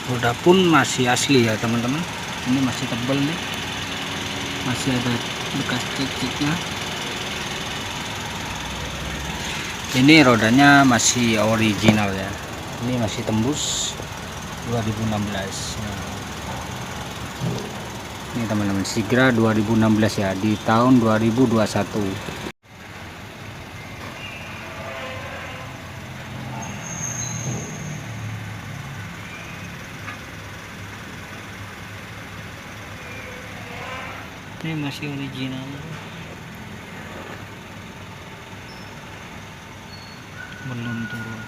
Roda pun masih asli ya teman-teman, ini masih tebal nih, masih ada bekas cek-ceknya. Ini rodanya masih original ya, ini masih tembus 2016. Ini teman-teman, Sigra 2016 ya, di tahun 2021. Ini masih original, belum turun.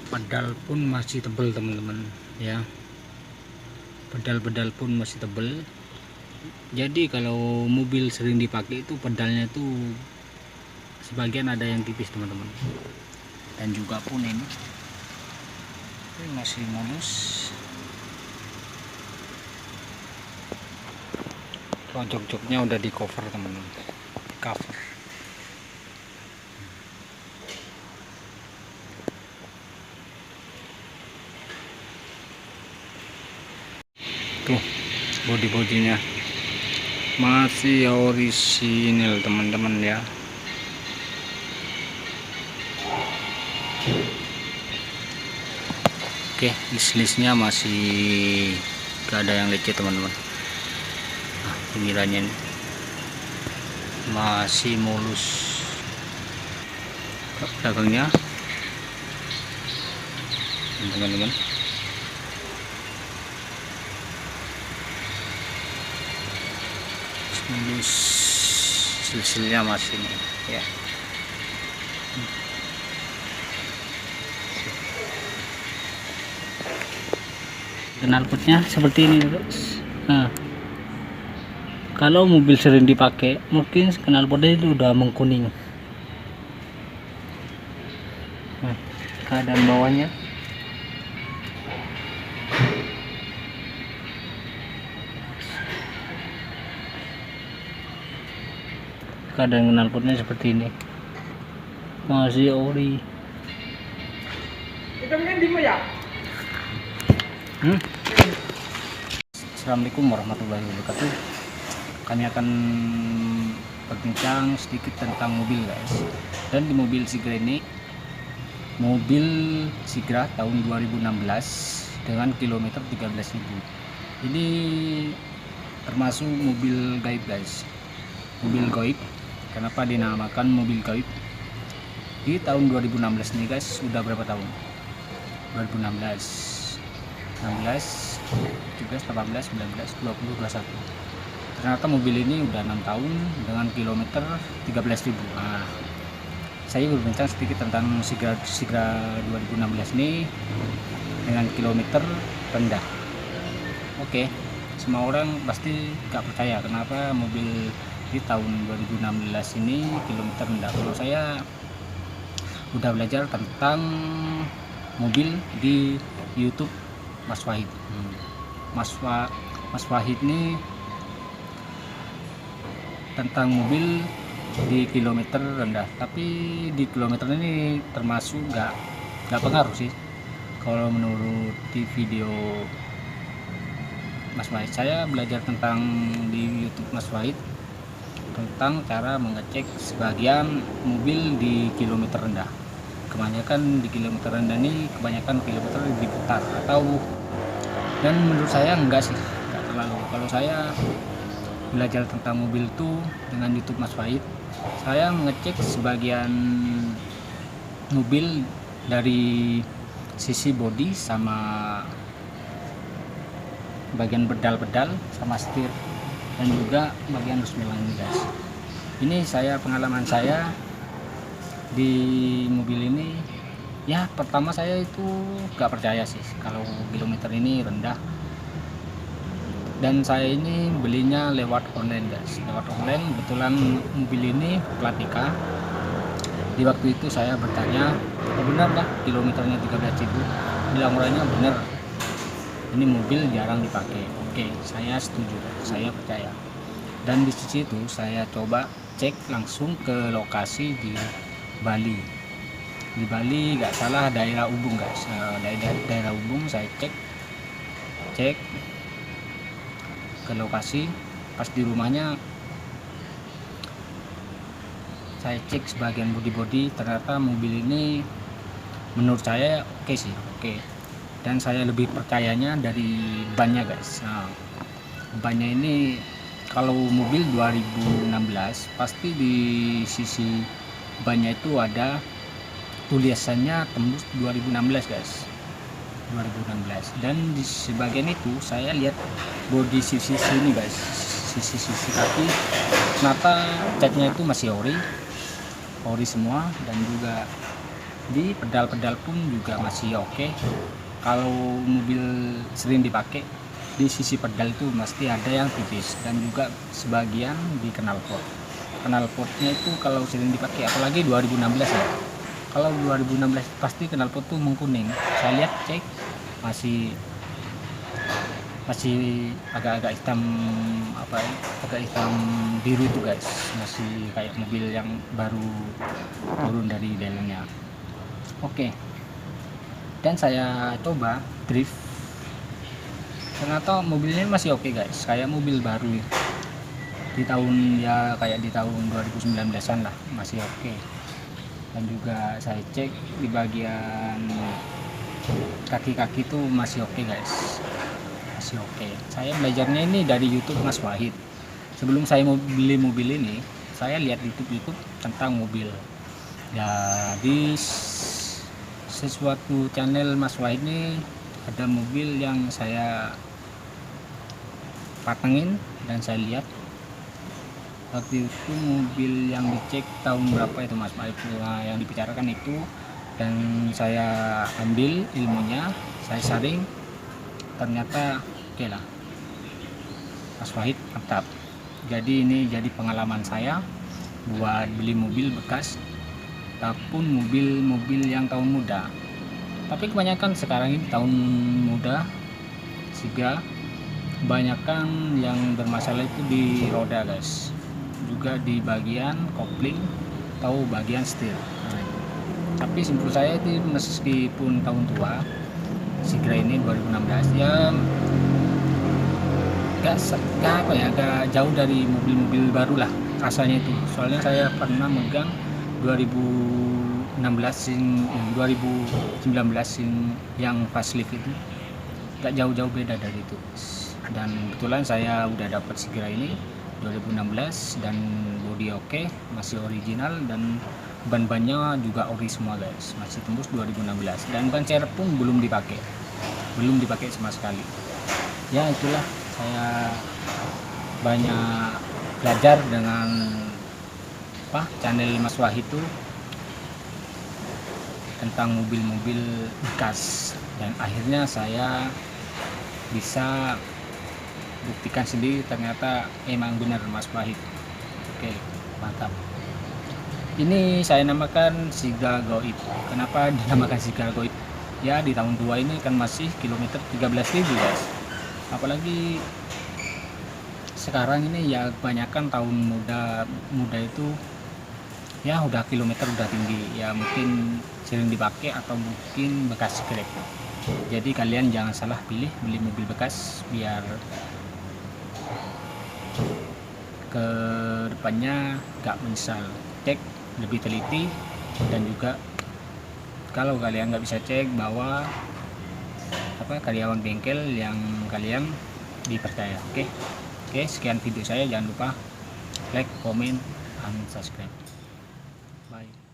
Pedal pun masih tebal teman-teman ya, pedal-pedal pun masih tebal. Jadi kalau mobil sering dipakai itu pedalnya tuh sebagian ada yang tipis teman-teman. Dan juga pun ini masih mulus. Oh, jok-joknya udah di cover teman-teman, cover. Tuh bodi-bodinya masih orisinil teman-teman ya. Oke, list-listnya masih gak ada yang lecet teman-teman. Nah, pinggirannya ini masih mulus. Belakangnya teman-teman, mulus, silsilnya masih nih ya. Knalpotnya seperti ini guys. Nah, kalau mobil sering dipakai mungkin knalpotnya itu udah mengkuning. Nah, keadaan bawahnya keadaan knalpotnya seperti ini, masih ori. Assalamualaikum warahmatullahi wabarakatuh. Kami akan berbincang sedikit tentang mobil guys. Dan di mobil Sigra ini, mobil Sigra tahun 2016 dengan kilometer 13.000. Ini termasuk mobil gaib guys, mobil gaib. Kenapa dinamakan mobil gaib? Di tahun 2016 nih guys, sudah berapa tahun? 2016, 16, 17, 18, 19, 20, 21. Ternyata mobil ini udah 6 tahun dengan kilometer 13.000. Nah, saya berbincang sedikit tentang Sigra 2016 ini dengan kilometer rendah. Oke, semua orang pasti gak percaya kenapa mobil di tahun 2016 ini kilometer rendah. Kalau saya udah belajar tentang mobil di YouTube Mas Wahid. Mas Wahid ini tentang mobil di kilometer rendah, tapi di kilometer ini termasuk nggak pengaruh sih kalau menurut di video Mas Wahid. Saya belajar tentang di YouTube Mas Wahid tentang cara mengecek sebagian mobil di kilometer rendah. Kebanyakan di kilometer rendah ini kebanyakan kilometer diputar atau, dan menurut saya enggak sih, enggak terlalu. Kalau saya belajar tentang mobil itu dengan YouTube Mas Wahid, saya mengecek sebagian mobil dari sisi bodi sama bagian pedal-pedal sama setir dan juga bagian resmilang ini guys. Ini saya pengalaman saya di mobil ini ya. Pertama saya itu gak percaya sih kalau kilometer ini rendah, dan saya ini belinya lewat online guys, lewat online. Kebetulan mobil ini Platika. Di waktu itu saya bertanya, oh benar dah kilometernya 13.000. bilang orangnya bener, ini mobil jarang dipakai. Oke, saya setuju, saya percaya. Dan di situ saya coba cek langsung ke lokasi di Bali. Di Bali nggak salah daerah Ubung guys. Daerah Ubung saya cek ke lokasi. Pas di rumahnya saya cek sebagian bodi-bodi, ternyata mobil ini menurut saya oke sih, oke. Dan saya lebih percayanya dari bannya guys. Nah, bannya ini kalau mobil 2016 pasti di sisi bannya itu ada tulisannya tembus 2016 guys, 2016. Dan di sebagian itu saya lihat bodi sisi sini guys, sisi kaki, ternyata catnya itu masih ori semua. Dan juga di pedal-pedal pun juga masih oke. Kalau mobil sering dipakai, di sisi pedal itu mesti ada yang tipis. Dan juga sebagian di knalpotnya itu kalau sering dipakai, apalagi 2016 ya, kalau 2016 pasti knalpot tuh mengkuning. Saya lihat cek masih agak-agak hitam, agak hitam biru tuh guys, masih kayak mobil yang baru turun dari dalamnya. Oke. Dan saya coba drift, ternyata mobilnya masih oke guys, kayak mobil baru di tahun, ya kayak di tahun 2019an lah, masih oke. Dan juga saya cek di bagian kaki-kaki tuh masih oke guys, masih oke. Saya belajarnya ini dari YouTube Mas Wahid. Sebelum saya mau beli mobil ini, saya lihat YouTube tentang mobil ya. Di sesuatu channel Mas Wahid ini ada mobil yang saya patengin, dan saya lihat waktu itu mobil yang dicek tahun berapa itu Mas Wahid yang dibicarakan itu. Dan saya ambil ilmunya, saya saring, ternyata oke lah, Mas Wahid mantap. Jadi ini jadi pengalaman saya buat beli mobil bekas ataupun mobil-mobil yang tahun muda. Tapi kebanyakan sekarang ini tahun muda, sehingga kebanyakan yang bermasalah itu di roda guys, juga di bagian kopling atau bagian setir. Nah, tapi simpul saya itu meskipun tahun tua, Sigra ini 2016 ya gak jauh dari mobil-mobil baru lah rasanya itu. Soalnya saya pernah megang 2019 yang facelift itu, gak jauh-jauh beda dari itu. Dan kebetulan saya udah dapat Sigra ini 2016 dan bodi oke, masih original, dan ban-bannya juga ori semua guys, masih tembus 2016. Dan ban serep pun belum dipakai sama sekali. Ya itulah, saya banyak belajar dengan channel Mas Wahid itu tentang mobil-mobil bekas, dan akhirnya saya bisa buktikan sendiri, ternyata emang benar Mas Wahid. Oke, mantap. Ini saya namakan Sigra Goib. Kenapa dinamakan Sigra Goib? Ya di tahun tua ini kan masih kilometer 13.000 guys. Apalagi sekarang ini ya kebanyakan tahun muda itu ya udah kilometer udah tinggi, ya mungkin sering dipakai atau mungkin bekas scrap. Jadi kalian jangan salah pilih beli mobil bekas, biar ke depannya gak menyesal. Cek lebih teliti, dan juga kalau kalian nggak bisa cek, bawa karyawan bengkel yang kalian dipercaya. Oke, sekian video saya. Jangan lupa like, comment, and subscribe. Bye.